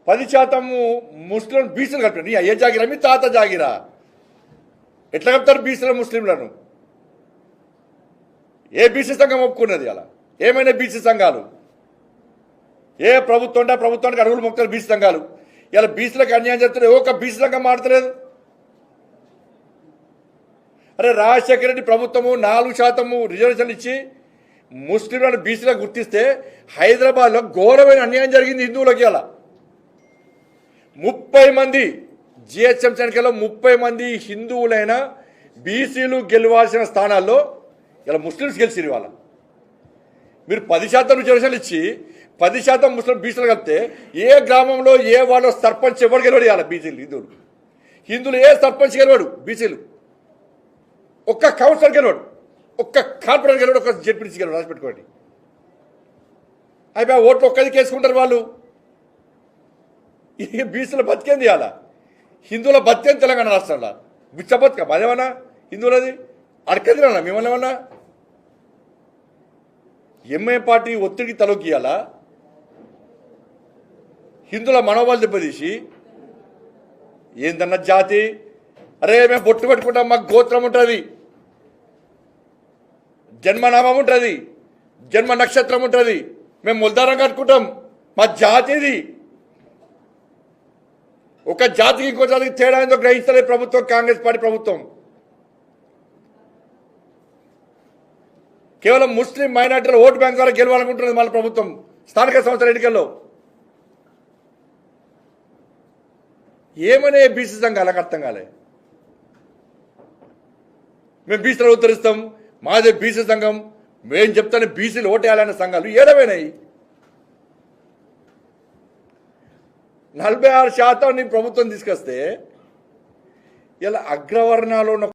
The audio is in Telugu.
10% ముస్లిం బీసీలు కట్టారు. నీ అయ్యే జాగిరా మీ తాత జాగిరా? ఎట్లా కప్తారు బీసీల ముస్లింలను? ఏ బీసీ సంఘం ఒప్పుకున్నది? అలా ఏమైనా బీసీ సంఘాలు ఏ ప్రభుత్వానికి అడుగులు మొక్కుతారు బీసీ సంఘాలు. ఇలా బీసీలకు అన్యాయం చేస్తున్నారు. ఏ ఒక్క బీసీ సంఘం మాడతలేదు. అరే రాజశేఖర రెడ్డి ప్రభుత్వము 4% రిజర్వేషన్లు ఇచ్చి ముస్లింలను బీసీలకు గుర్తిస్తే హైదరాబాద్లో ఘోరమైన అన్యాయం జరిగింది హిందువులకి. అలా 30 మంది జిహెచ్ఎంసీ ఎన్నికల్లో 30 మంది హిందువులైన బీసీలు గెలవాల్సిన స్థానాల్లో ఇలా ముస్లిమ్స్ గెలిచిరు. వాళ్ళ మీరు 10% రిజర్వేషన్లు ఇచ్చి 10% ముస్లిం బీసీలు కలిపితే ఏ గ్రామంలో ఏ వాళ్ళ సర్పంచ్ ఎవరు గెలవడు? ఇలా బీసీలు హిందువులు ఏ సర్పంచ్ గెలవాడు? బీసీలు ఒక్క కౌన్సిలర్ గెలవాడు, ఒక్క కార్పొరేటర్ గెలవాడు, ఒక్క జెడ్పీటీసీ గెలవాడు. రాసి పెట్టుకోండి. అయిపోయి ఓట్లు ఒక్కదికి వేసుకుంటారు వాళ్ళు. ఈ బీసీల బతికేంది? అలా హిందువుల బతికేంది తెలంగాణ రాష్ట్రంలో. బిచ్చ బతుక అదేమన్నా హిందువులది అడకదిరన్నా మిమ్మల్ని ఏమన్నా? ఎంఐ పార్టీ ఒత్తిడికి తలొగ్గియాలా? హిందువుల మనోబలు దెబ్బతీసి ఏందన్న జాతి? అరే మేము బొట్టు పెట్టుకుంటాం, మాకు గోత్రం ఉంటుంది, జన్మనామం ఉంటుంది, జన్మ నక్షత్రం ఉంటుంది, మేము ముల్దారం కట్టుకుంటాం, మా జాతి ఇది. ఒక జాతికి ఇంకో జాతికి తేడా ఏందో గ్రహిస్తలేదు ప్రభుత్వం, కాంగ్రెస్ పార్టీ ప్రభుత్వం. కేవలం ముస్లిం మైనార్టీల ఓటు బ్యాంక్ ద్వారా గెలవాలనుకుంటున్నది మన ప్రభుత్వం స్థానిక సంస్థల ఎన్నికల్లో. ఏమనే బీసీ సంఘాలకు అర్థం కాలే. మేము బీసీలు ఉత్తరిస్తాం, మాదే బీసీ సంఘం, మేము చెప్తానే బీసీలు ఓటేయాలనే సంఘాలు ఏడవైనాయి. 46% ప్రభుత్వం తీసుకొస్తే ఇలా అగ్రవర్ణాలు ఉన్న